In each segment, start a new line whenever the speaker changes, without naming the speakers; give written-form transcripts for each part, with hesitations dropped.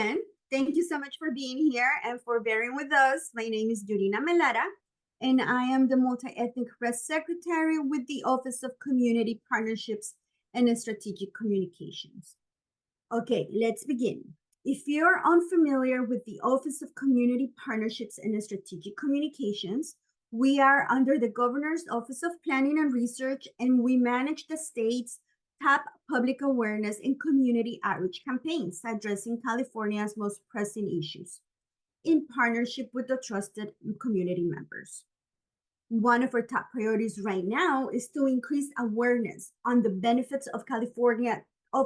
again. Thank you so much for being here and for bearing with us. My name is Dorina Melara, and I am the Multi-Ethnic Press Secretary with the Office of Community Partnerships and Strategic Communications. Okay, let's begin. If you're unfamiliar with the Office of Community Partnerships and Strategic Communications, we are under the Governor's Office of Planning and Research, and we manage the state's top public awareness and community outreach campaigns addressing California's most pressing issues in partnership with the trusted community members. One of our top priorities right now is to increase awareness on the benefits of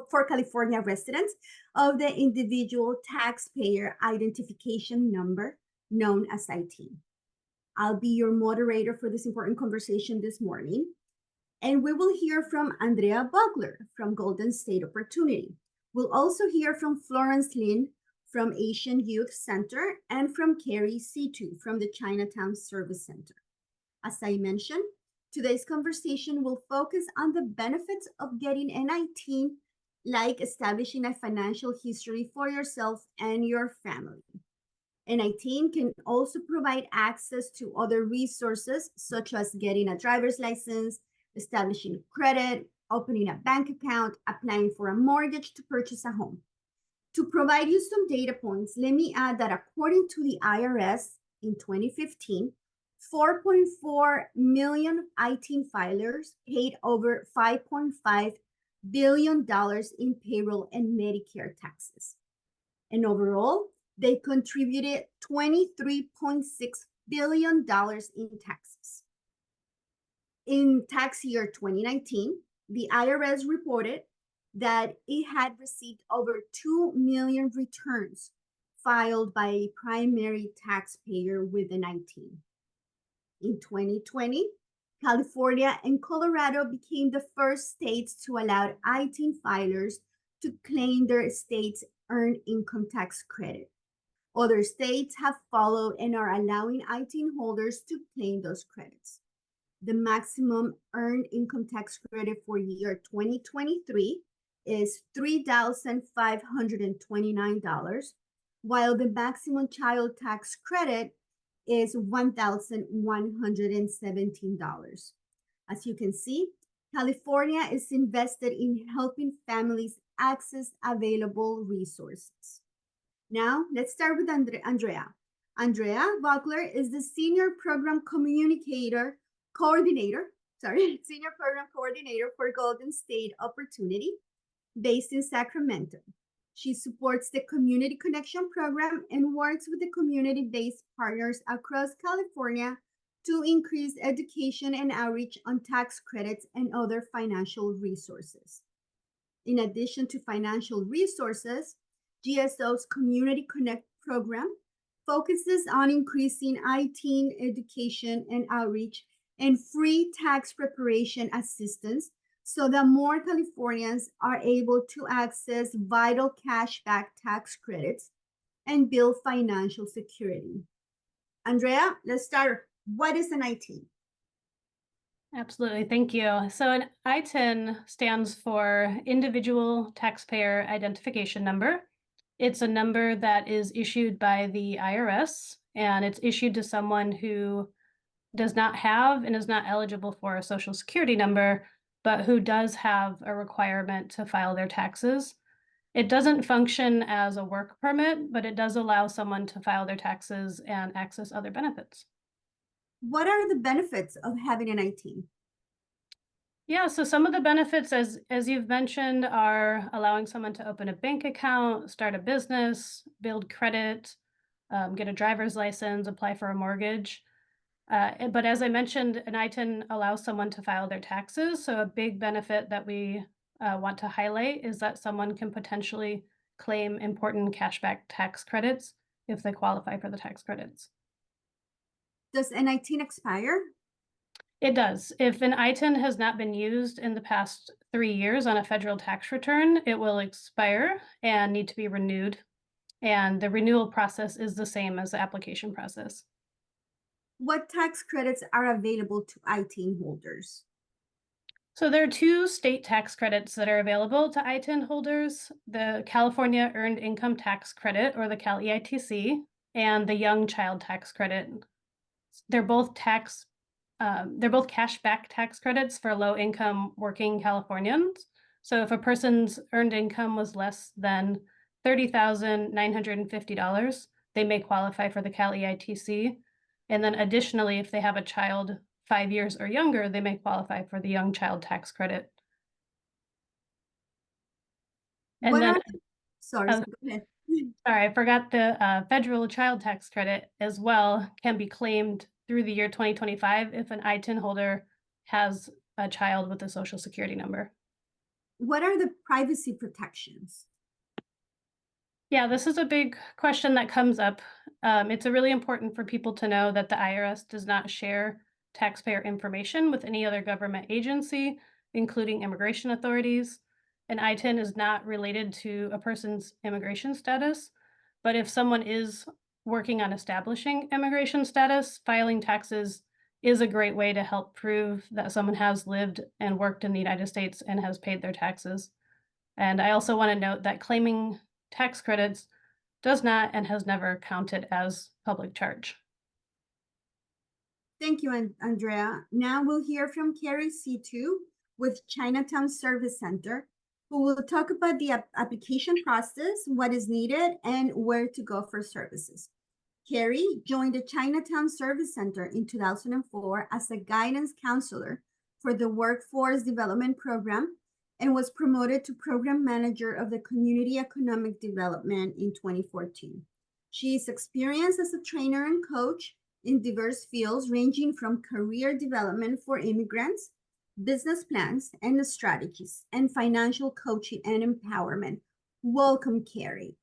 for California residents of the Individual Taxpayer Identification Number, known as ITIN. I'll be your moderator for this important conversation this morning. And we will hear from Andrea Bugler from Golden State Opportunity. We'll also hear from Florence Lin from Asian Youth Center and from Carrie Situ from the Chinatown Service Center. As I mentioned, today's conversation will focus on the benefits of getting an ITIN, like establishing a financial history for yourself and your family. An ITIN can also provide access to other resources, such as getting a driver's license, establishing credit, opening a bank account, applying for a mortgage to purchase a home. To provide you some data points, let me add that according to the IRS in 2015, 4.4 million ITIN filers paid over $5.5 billion in payroll and Medicare taxes. And overall, they contributed $23.6 billion in taxes. In tax year 2019, the IRS reported that it had received over 2 million returns filed by a primary taxpayer with an ITIN. In 2020, California and Colorado became the first states to allow ITIN filers to claim their state's earned income tax credit. Other states have followed and are allowing ITIN holders to claim those credits. The maximum earned income tax credit for year 2023 is $3,529, while the maximum child tax credit is $1,117. As you can see, California is invested in helping families access available resources. Now, let's start with Andrea. Andrea Bugler is the Senior Program Coordinator for Golden State Opportunity, based in Sacramento. She supports the Community Connection Program and works with the community-based partners across California to increase education and outreach on tax credits and other financial resources. In addition to financial resources, GSO's Community Connect program focuses on increasing ITIN education and outreach and free tax preparation assistance so that more Californians are able to access vital cashback tax credits and build financial security. Andrea, let's start. What is an ITIN?
Absolutely, thank you. So an ITIN stands for Individual Taxpayer Identification Number. It's a number that is issued by the IRS, and it's issued to someone who does not have and is not eligible for a Social Security number, but who does have a requirement to file their taxes. It doesn't function as a work permit, but it does allow someone to file their taxes and access other benefits.
What are the benefits of having an ITIN?
Yeah, so some of the benefits, as you've mentioned, are allowing someone to open a bank account, start a business, build credit, get a driver's license, apply for a mortgage. But as I mentioned, an ITIN allows someone to file their taxes. So a big benefit that we want to highlight is that someone can potentially claim important cashback tax credits if they qualify for the tax credits.
Does an ITIN expire?
It does. If an ITIN has not been used in the past 3 years on a federal tax return, it will expire and need to be renewed. And the renewal process is the same as the application process.
What tax credits are available to ITIN holders?
So there are two state tax credits that are available to ITIN holders, the California Earned Income Tax Credit, or the Cal EITC, and the Young Child Tax Credit. They're both cashback tax credits for low-income working Californians. So if a person's earned income was less than $30,950, they may qualify for the Cal EITC. And then additionally, if they have a child 5 years or younger, they may qualify for the Young Child Tax Credit. And
What
then,
are, sorry,
uh,
go ahead.
sorry, I forgot the federal child tax credit as well can be claimed through the year 2025 if an ITIN holder has a child with a social security number.
What are the privacy protections?
Yeah, this is a big question that comes up. It's really important for people to know that the IRS does not share taxpayer information with any other government agency, including immigration authorities. An ITIN is not related to a person's immigration status, but if someone is working on establishing immigration status, filing taxes is a great way to help prove that someone has lived and worked in the United States and has paid their taxes. And I also want to note that claiming tax credits does not and has never counted as public charge.
Thank you, Andrea. Now we'll hear from Carrie C2 with Chinatown Service Center, who will talk about the application process, what is needed, and where to go for services. Carrie joined the Chinatown Service Center in 2004 as a guidance counselor for the Workforce Development Program and was promoted to Program Manager of the Community Economic Development in 2014. She is experienced as a trainer and coach in diverse fields ranging from career development for immigrants, business plans and strategies, and financial coaching and empowerment. Welcome, Carrie.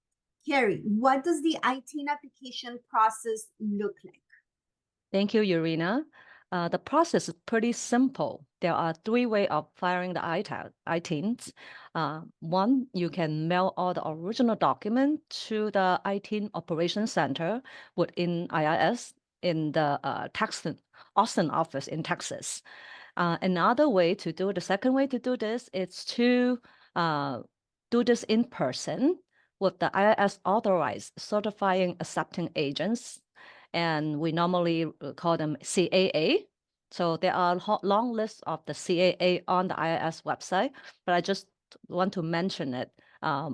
Carrie, what does the ITIN application process look like?
Thank you, Urina. The process is pretty simple. There are three ways of filing the ITINs. One, you can mail all the original document to the ITIN Operations Center within IRS in the Austin office in Texas. Another way to do it, the second way to do this is to do this in person with the IRS authorized certifying accepting agents, and we normally call them CAA. So there are long lists of the CAA on the IRS website, but I just want to mention it.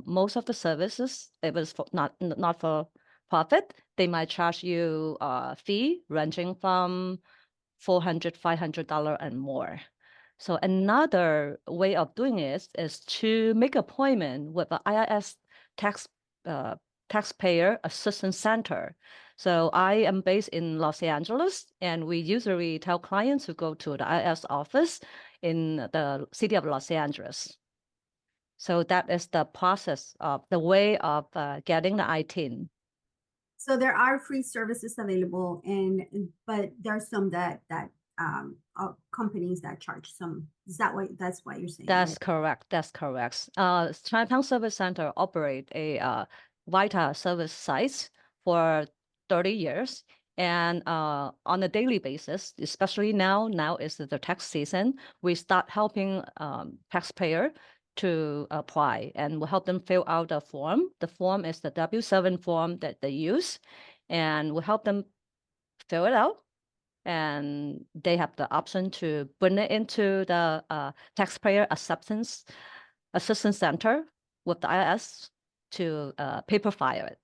Most of the services, it was not for profit. They might charge you a fee ranging from $400, $500 and more. So another way of doing it is to make an appointment with the IRS taxpayer assistance center. So I am based in Los Angeles, and we usually tell clients to go to the IRS office in the city of Los Angeles. So that is the process of the way of getting the ITIN.
So there are free services available, but there are some that companies that charge some. Is that that's what you're saying?
That's
right?
correct. That's correct. Chinatown Service Center operate a Vita service sites for 30 years. And on a daily basis, especially now is the tax season, we start helping taxpayer to apply, and we'll help them fill out the form. The form is the W-7 form that they use, and we'll help them fill it out, and they have the option to bring it into the taxpayer acceptance assistance center with the IRS to paper file it.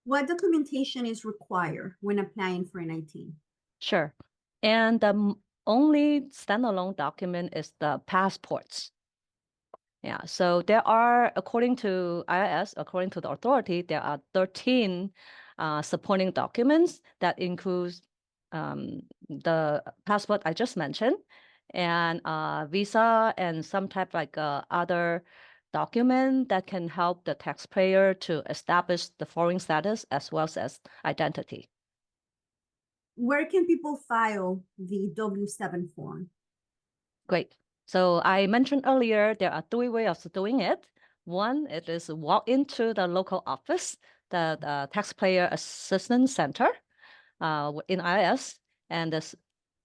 What documentation is required when applying for an ITIN?
Sure. And the only standalone document is the passports. Yeah, so there are, according to IRS, according to the authority, there are 13 supporting documents that includes the passport I just mentioned, and visa and some type like other document that can help the taxpayer to establish the foreign status as well as identity.
Where can people file the W-7 form?
Great. So I mentioned earlier, there are three ways of doing it. One, it is walk into the local office, the Taxpayer Assistance Center in IRS, and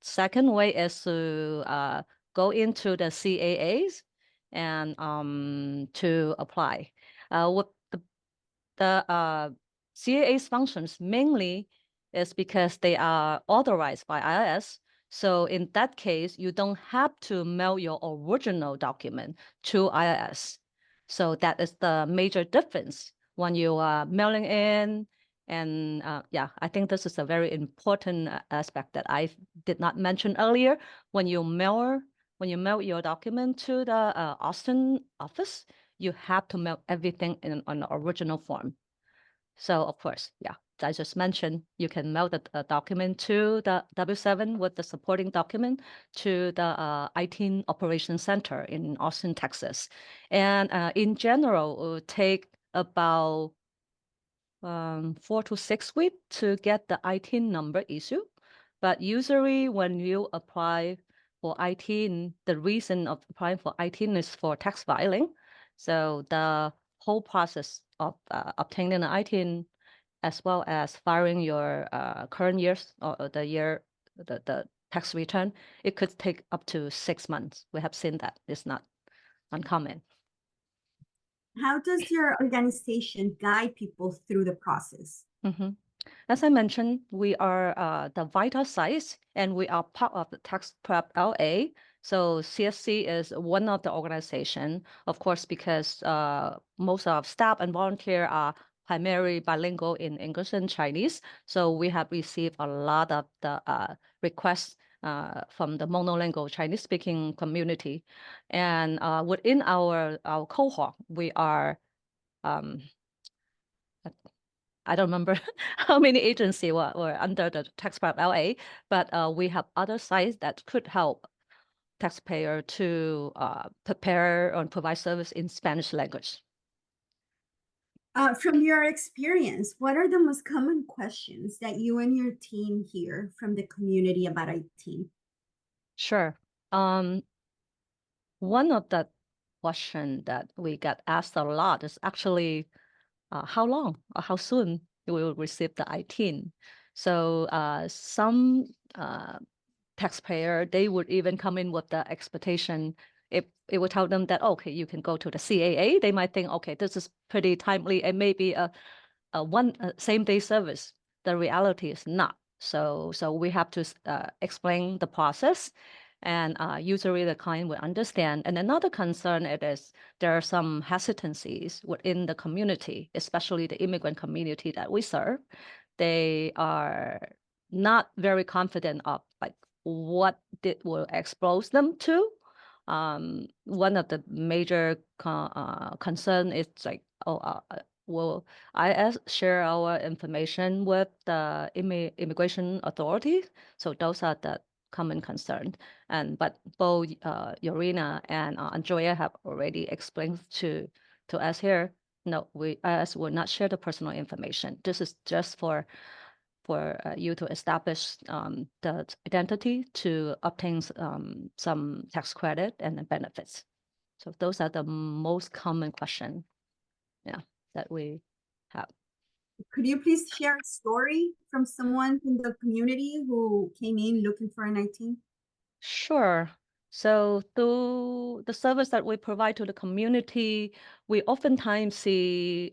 second way is to go into the CAAs and to apply. What the CAA's functions mainly is because they are authorized by IIS. So in that case, you don't have to mail your original document to IIS. So that is the major difference when you are mailing in. And yeah, I think this is a very important aspect that I did not mention earlier. When you mail your document to the Austin office, you have to mail everything in an original form. So of course, yeah, I just mentioned you can mail the document to the W7 with the supporting document to the ITIN Operations Center in Austin, Texas. And in general, it will take about 4 to 6 weeks to get the ITIN number issued. But usually when you apply for ITIN, the reason of applying for ITIN is for tax filing. So the whole process of obtaining an ITIN as well as filing your current year's or the tax return, it could take up to 6 months. We have seen that. It's not uncommon.
How does your organization guide people through the process?
Mm-hmm. As I mentioned, we are the Vita sites, and we are part of the Tax Prep LA. So CSC is one of the organization, of course, because most of staff and volunteer are primarily bilingual in English and Chinese. So we have received a lot of the requests from the monolingual Chinese-speaking community. And within our cohort, we are I don't remember how many agencies were under the Tax Prep LA, but we have other sites that could help taxpayer to prepare and provide service in Spanish language.
From your experience, what are the most common questions that you and your team hear from the community about IT?
Sure. One of the question that we get asked a lot is actually how long or how soon you will receive the ITIN. So some taxpayer, they would even come in with the expectation. If it would tell them that, okay, you can go to the CAA, they might think, okay, this is pretty timely and maybe a same day service. The reality is not. So we have to explain the process, and usually the client will understand. And another concern it is there are some hesitancies within the community, especially the immigrant community that we serve. They are not very confident of like what it will expose them to. One of the major concern is like, will IS share our information with the immigration authorities? So those are the common concerns. But both Yorina and Andrea have already explained to us here. No, IS will not share the personal information. This is just for you to establish the identity to obtain some tax credit and benefits. So those are the most common questions, yeah, that we have.
Could you please share a story from someone in the community who came in looking for an IT?
Sure. So through the service that we provide to the community, we oftentimes see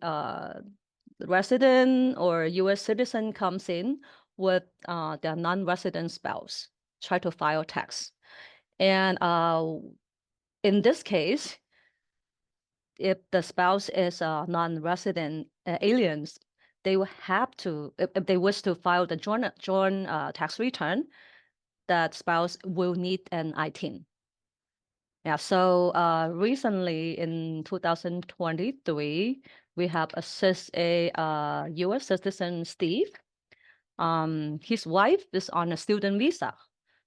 resident or U.S. citizen comes in with their non-resident spouse, try to file tax. And in this case, if the spouse is a non-resident aliens, they will have to, if they wish to file the joint tax return, that spouse will need an ITIN. Yeah, so recently in 2023, we have assist a U.S. citizen, Steve. His wife is on a student visa.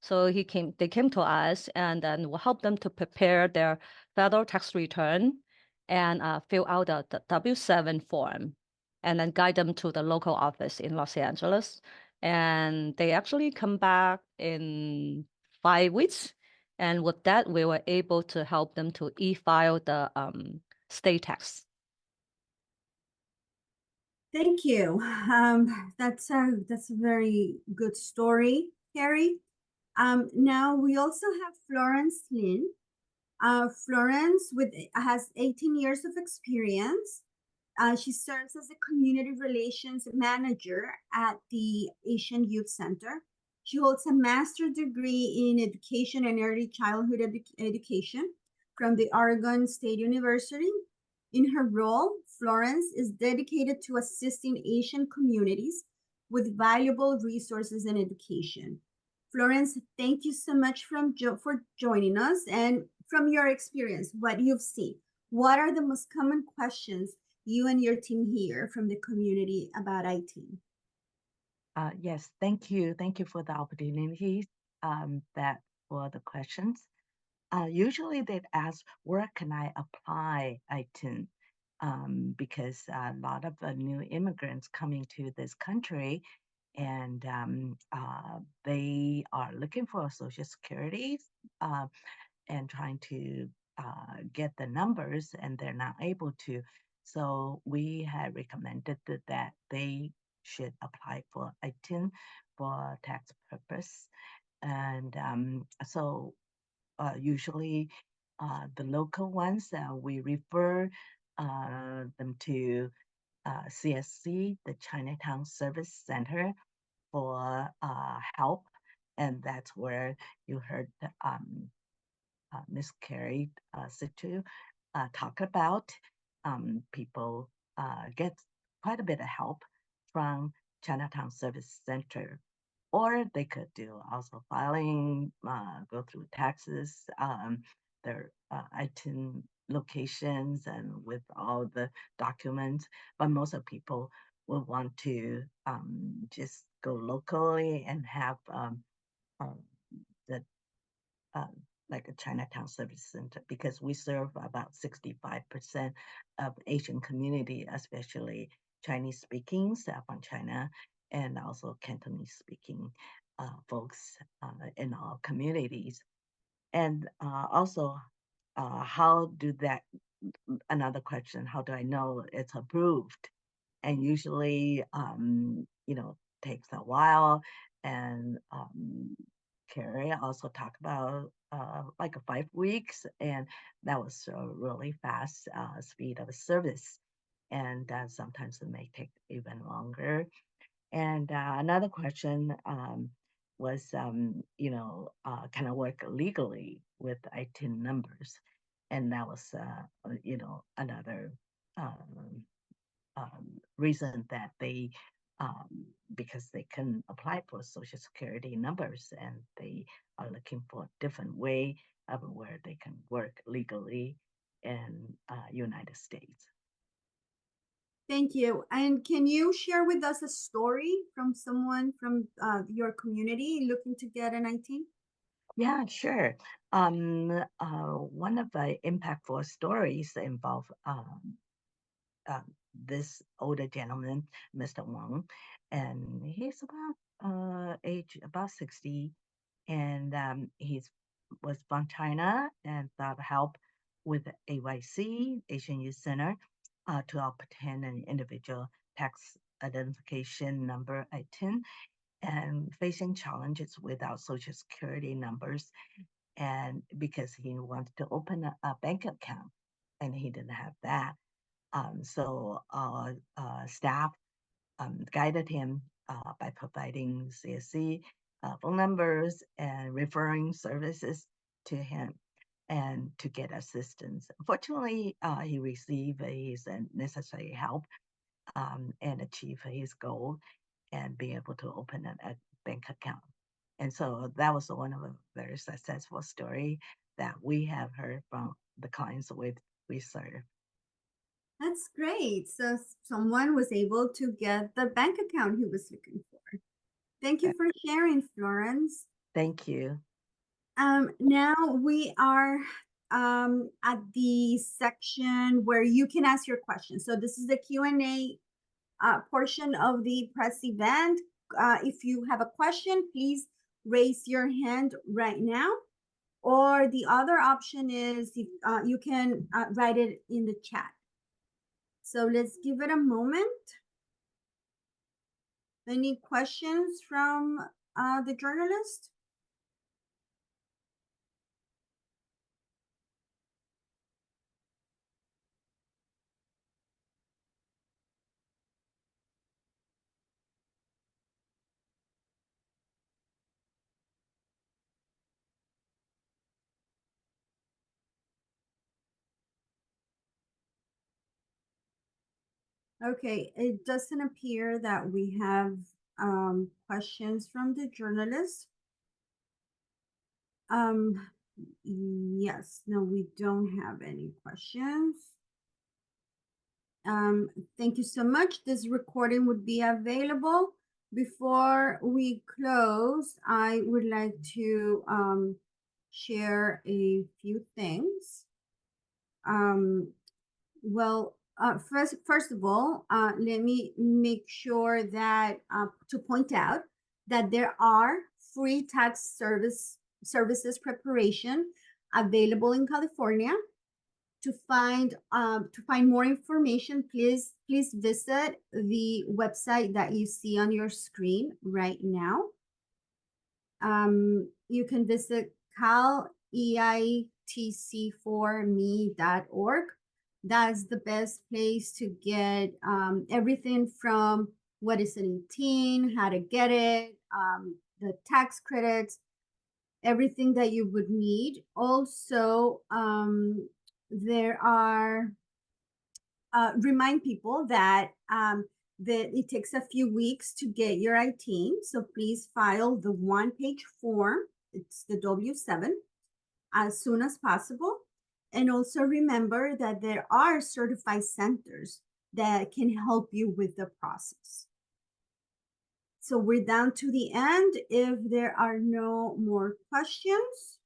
So they came to us, and then we'll help them to prepare their federal tax return and fill out the W-7 form, and then guide them to the local office in Los Angeles. And they actually come back in 5 weeks. And with that, we were able to help them to e-file the state tax.
Thank you. That's a very good story, Carrie. Now we also have Florence Lin. Florence has 18 years of experience. She serves as a community relations manager at the Asian Youth Center. She holds a master's degree in education and early childhood education from the Oregon State University. In her role, Florence is dedicated to assisting Asian communities with valuable resources and education. Florence, thank you so much for joining us, and from your experience, what you've seen. What are the most common questions you and your team hear from the community about ITIN?
Yes, thank you. Thank you for the opportunity that for the questions. Usually they'd ask, where can I apply ITIN? Because a lot of new immigrants coming to this country, and they are looking for Social Security uh, and trying to get the numbers, and they're not able to. So we had recommended that they should apply for ITIN for tax purpose. And so usually the local ones, we refer them to CSC, the Chinatown Service Center, for help. And that's where you heard Miss Carrie Situ talk about. People get quite a bit of help from Chinatown Service Center, or they could do also filing, go through taxes, their ITIN locations, and with all the documents. But most of people will want to just go locally and have the uh, like a Chinatown Service Center, because we serve about 65% of Asian community, especially Chinese speaking from China, and also Cantonese speaking folks in our communities. And also, how do that, another question, how do I know it's approved? And usually, takes a while. And Carrie also talked about like 5 weeks, and that was a really fast speed of service. And sometimes it may take even longer. And another question was, can I work legally with ITIN numbers? And that was, another um, reason that they, because they can apply for Social Security numbers, and they are looking for a different way of where they can work legally in United States.
Thank you. And can you share with us a story from someone from your community looking to get an ITIN?
Yeah, sure. One of the impactful stories involve uh, this older gentleman, Mr. Wang, and he's about age about 60, and he's was from China and sought help with AYC, Asian Youth Center, to obtain an individual tax identification number ITIN, and facing challenges without Social Security numbers, and because he wanted to open a bank account and he didn't have that. So our staff guided him by providing CSC phone numbers and referring services to him and to get assistance. Fortunately, he received his necessary help and achieve his goal and be able to open a bank account. And so that was one of a very successful story that we have heard from the clients we serve.
That's great. So someone was able to get the bank account he was looking for. Thank you for sharing, Florence.
Thank you.
Now we are at the section where you can ask your questions. So this is the Q&A portion of the press event. If you have a question, please raise your hand right now. Or the other option is if, you can write it in the chat. So let's give it a moment. Any questions from the journalist? Okay, it doesn't appear that we have questions from the journalists. Yes, no, we don't have any questions. Thank you so much. This recording would be available. Before we close, I would like to share a few things. Well, first of all, let me make sure that to point out that there are free tax services preparation available in California. To find more information, please visit the website that you see on your screen right now. You can visit CalEITC4me.org. That's the best place to get everything from what is an ITIN, how to get it, the tax credits, everything that you would need. Also, there are remind people that that it takes a few weeks to get your ITIN. So please file the one-page form. It's the W-7 as soon as possible. And also remember that there are certified centers that can help you with the process. So we're down to the end. If there are no more questions.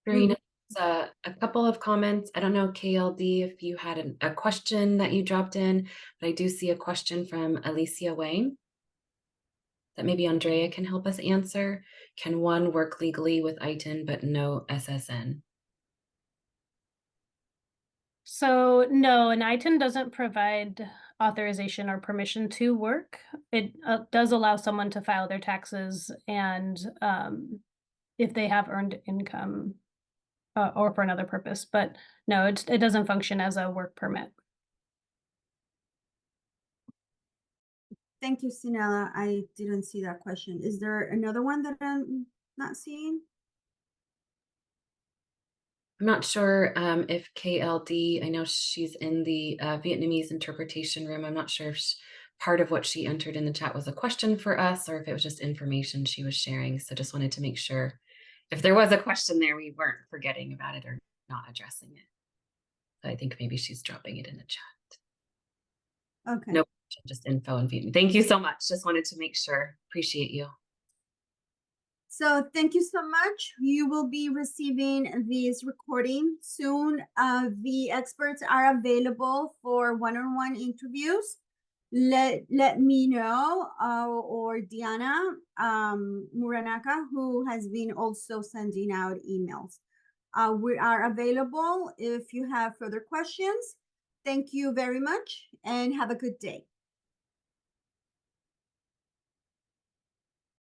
Verena, a couple of comments. I don't know, KLD, if you had a question that you dropped in, but I do see a question from Alicia Wayne that maybe Andrea can help us answer. Can one work legally with ITIN but no SSN?
So no, an ITIN doesn't provide authorization or permission to work. It does allow someone to file their taxes and if they have earned income or for another purpose, but no, it doesn't function as a work permit.
Thank you, Sinella. I didn't see that question. Is there another one that I'm not seeing?
I'm not sure if KLD, I know she's in the Vietnamese interpretation room. I'm not sure if part of what she entered in the chat was a question for us or if it was just information she was sharing. So just wanted to make sure if there was a question there, we weren't forgetting about it or not addressing it. So I think maybe she's dropping it in the chat.
Okay.
No, just info and feedback. Thank you so much. Just wanted to make sure. Appreciate you.
So thank you so much. You will be receiving this recording soon. The experts are available for one-on-one interviews. Let me know, or Diana Muranaka, who has been also sending out emails. We are available if you have further questions. Thank you very much and have a good day.